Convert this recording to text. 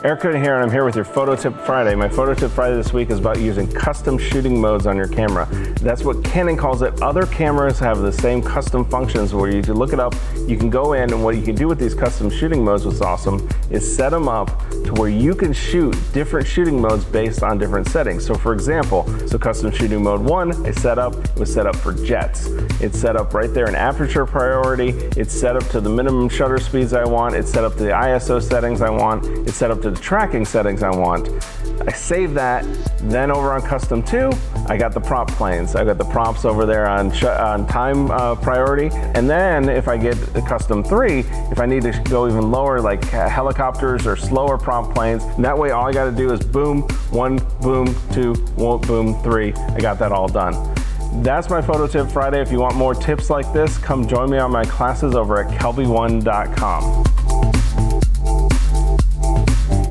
Erik Kuna here, and I'm here with your Photo Tip Friday. My Photo Tip Friday this week is about using custom shooting modes on your camera. That's what Canon calls it. Other cameras have the same custom functions where you can look it up, you can go in, and what you can do with these custom shooting modes, what's awesome, is set them up to where you can shoot different shooting modes based on different settings. So for example, custom shooting mode 1 is set up, it was set up for jets. It's set up right there in aperture priority, it's set up to the minimum shutter speeds I want, it's set up to the ISO settings I want, it's set up to the tracking settings I want. I save that, then over on custom 2, I got the prop planes. I got the props over there on time priority. And then if I get the custom 3, if I need to go even lower, like helicopters or slower prop planes, and that way all I gotta do is boom, 1, boom, 2, boom, 3. I got that all done. That's my Photo Tip Friday. If you want more tips like this, come join me on my classes over at KelbyOne.com.